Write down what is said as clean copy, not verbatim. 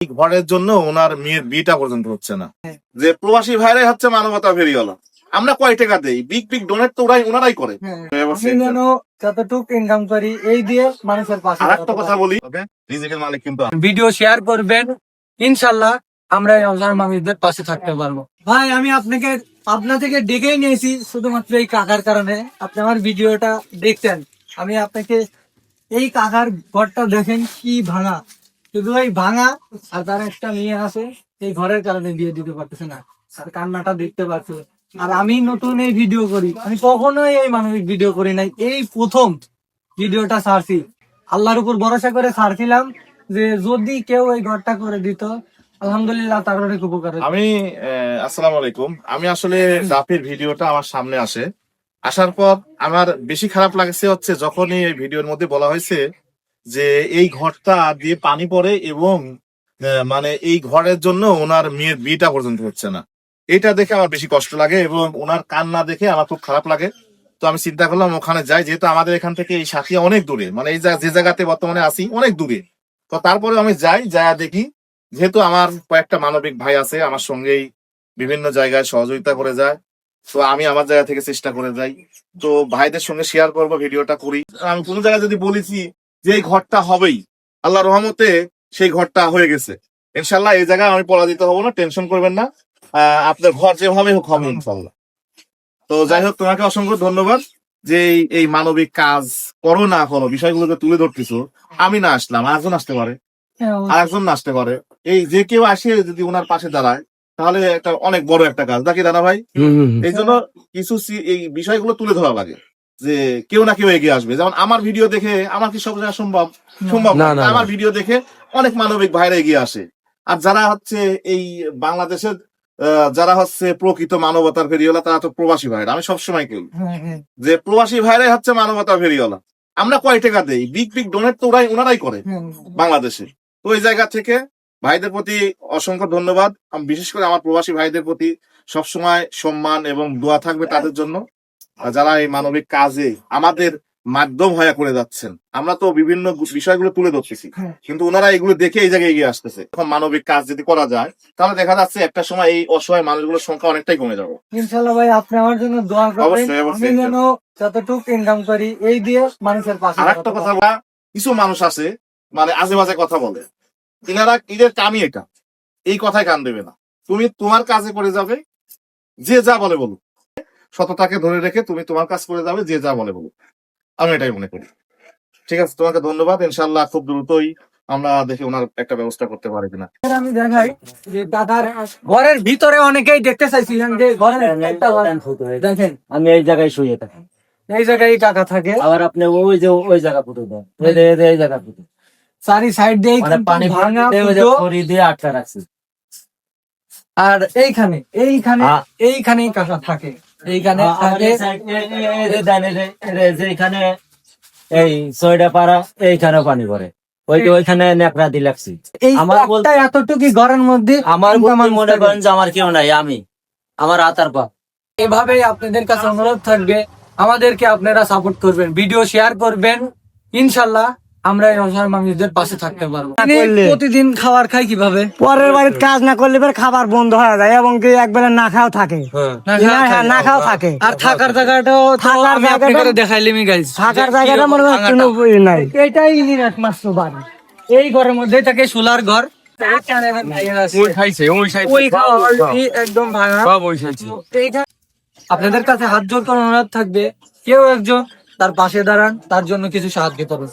ঘরের জন্য ওনার মেয়ের বিয়েটা পর্যন্ত হচ্ছে না। যে প্রবাসী ভাইরাই হচ্ছে মানবতা ফেরিওয়ালা। আমরা কয় টাকা দেই, বিগ বিগ ডোনেট তো ওনারাই করে। যতটুকু ইনকাম করি এই দিয়ে মানুষের পাশে। আর একটা কথা বলি, রিজিকের মালিক কিন্তু ভিডিও শেয়ার করবেন, ইনশাল্লাহ আমরা এই অসহায় মানুষদের পাশে থাকতে পারবো। ভাই আমি আপনা থেকে ডেকেই নিয়েছি শুধুমাত্র এই কাকার কারণে। আপনি আমার ভিডিওটা দেখতেন, আমি আপনাকে এই কাকার ঘরটা দেখেন কি ভাঙা, শুধু এই ভাঙা আর তার একটা মেয়ে আছে, এই ঘরের কারণে বিয়ে দিতে পারতেছে না, আর কান্নাটা দেখতে পাচ্ছে। আর আমি নতুন এই ভিডিও করি, আমি কখনোই এই মানবিক ভিডিও করি নাই, এই প্রথম ভিডিওটা ছাড়ছি। আল্লাহর উপর ভরসা করে ছাড়ছিলাম যে যদি কেউ এই ঘরটা করে দিত, আলহামদুলিল্লাহ তার অনেক উপকার হতো। আমি আসসালামু আলাইকুম। আমি আসলে রাফির ভিডিওটা আমার সামনে আসার পর আমার বেশি খারাপ লাগছে হচ্ছে যখনই এই ভিডিওর মধ্যে বলা হয়েছে যে এই ঘরটা দিয়ে পানি পড়ে এবং মানে এই ঘরের জন্য ওনার মেয়ের বিয়েটা পর্যন্ত হচ্ছে না। এটা দেখে আমার বেশি কষ্ট লাগে এবং ওনার কান্না দেখে আমার খুব খারাপ লাগে। তো আমি চিন্তা করলাম ওখানে যাই, যেহেতু আমাদের এখান থেকে এই সাথিয়া অনেক দূরে, মানে এই যে জায়গাতে বর্তমানে আছি অনেক দূরে। তো তারপরে আমি যাই দেখি, যেহেতু আমার কয়েকটা মানবিক ভাই আছে আমার সঙ্গেই বিভিন্ন জায়গায় সহযোগিতা করে যায়, তো আমি আমার জায়গা থেকে চেষ্টা করে যাই। তো ভাইদের সঙ্গে শেয়ার করবো, ভিডিওটা করি। আমি কোনো জায়গায় যদি বলেছি যে এই ঘরটা হবেই, আল্লাহ রহমতে সেই ঘরটা হয়ে গেছে ইনশাল্লাহ। এই জায়গায় আমি পরাজিত হবো না, টেনশন করবেন না। আপনার ঘর যেভাবে হোক হবে ইনশাল্লাহ। তো যাই হোক, তোমাকে অসংখ্য ধন্যবাদ যে এই মানবিক কাজ করো না করো বিষয়গুলোকে তুলে ধরতেছো। আমি না আসলাম, আরেকজন আসতে পারে, আরেকজন না আসতে পারে। এই যে কেউ আসে যদি ওনার পাশে দাঁড়ায় তাহলে একটা অনেক বড় একটা কাজ নাকি দাদা ভাই। এই জন্য কিছু এই বিষয়গুলো তুলে ধরা লাগে যে কেউ না কেউ এগিয়ে আসবে। যেমন আমার ভিডিও দেখে আমার কি সব জায়গায় সম্ভব না, আমার ভিডিও দেখে অনেক মানবিক ভাইরা এগিয়ে আসে। আর যারা হচ্ছে এই বাংলাদেশের যারা হচ্ছে প্রকৃত মানবতার ফেরিওয়ালা তারা তো প্রবাসী ভাইরা। আমি সবসময় কেউ যে প্রবাসী ভাইরাই হচ্ছে মানবতার ফেরিওয়ালা। আমরা কয় টাকা দেই, বিগ বিগ ডোনেট তো ওনারাই করে বাংলাদেশে। তো এই জায়গা থেকে ভাইদের প্রতি অসংখ্য ধন্যবাদ। বিশেষ করে আমার প্রবাসী ভাইদের প্রতি সবসময় সম্মান এবং দোয়া থাকবে তাদের জন্য, যারা এই মানবিক কাজে আমাদের মাধ্যম হয়ে করে যাচ্ছেন। আমরা তো বিভিন্ন বিষয়গুলো তুলে ধরতেছি, কিন্তু ওনারা এগুলো দেখে এই জায়গায় এগিয়ে আসতেছে। এখন মানবিক কাজ যদি করা যায় তাহলে দেখা যাচ্ছে একটা সময় এই অসহায় মানুষগুলোর সংখ্যা অনেকটাই কমে যাবে ইনশাআল্লাহ। ভাই আপনি আমার জন্য দোয়া করবেন, আমি যেন যতটুকু ইনকাম করি এই দিয়ে মানুষের পাশে। আর একটা কথা, কিছু মানুষ আছে মানে আজে বাজে কথা বলে, এনারা ঈদের কামই এটা, এই কথায় কান দেবে না। তুমি তোমার কাজে করে যাবে, যে যা বলে বলুক, সততাকে ধরে রেখে তুমি তোমার কাজ করে যাবে, যে যা বলে বলুক। আমি এটাই মনে করি। ঠিক আছে, তোমাকে ধন্যবাদ। ইনশাআল্লাহ খুব দ্রুতই আমরা দেখি ওনার একটা ব্যবস্থা করতে পারি কিনা। আমি দেখাই যে দাদার ঘরের ভিতরে অনেকেই দেখতে চাইছিলেন যে ঘরের একটা দেখেন, আমি এই জায়গায় শুয়ে থাকি, এই জায়গায় টাকা থাকে। আবার আপনি ওই জায়গা ফুটো দেন, এই জায়গা ফুটো চারি সাইড দিয়ে পানি ভাঙা খড়ি দিয়ে আটকা রাখছি। আর এইখানেই কাঁচা থাকে, এইখানে যেখানে এই 6টা পাড়া এইখানেও পানি পড়ে, ওইখানে নেকড়া দিয়ে লাগছি। আমার বলতে এতটুকু ঘরের মধ্যে আমার মনে করেন যে আমার কেউ নাই, আমি আমার আতার পা। এভাবেই আপনাদের কাছে অনুরোধ থাকবে, আমাদেরকে আপনারা সাপোর্ট করবেন, ভিডিও শেয়ার করবেন, ইনশাল্লাহ আমরা এই অসহায় মানুষদের পাশে থাকতে পারবো। প্রতিদিন খাবার খাই কিভাবে, পরের বাড়ির কাজ না করলে খাবার বন্ধ হয়ে যায় এবং কি একবারে না খাওয়া থাকে, না খাওয়া থাকে। আর থাকার জায়গাটাও দেখাইলিমি গাইস, থাকার জায়গাটা মনে হয় কোনো নাই। এটাই একমাত্র বাড়ি, এই ঘরের মধ্যে থাকে সোলার ঘর। একদম ভাঙা। আপনাদের কাছে হাত জোর করে অনুরোধ থাকবে, কেউ একজন তার পাশে দাঁড়ান, তার জন্য কিছু সাহায্য করুন।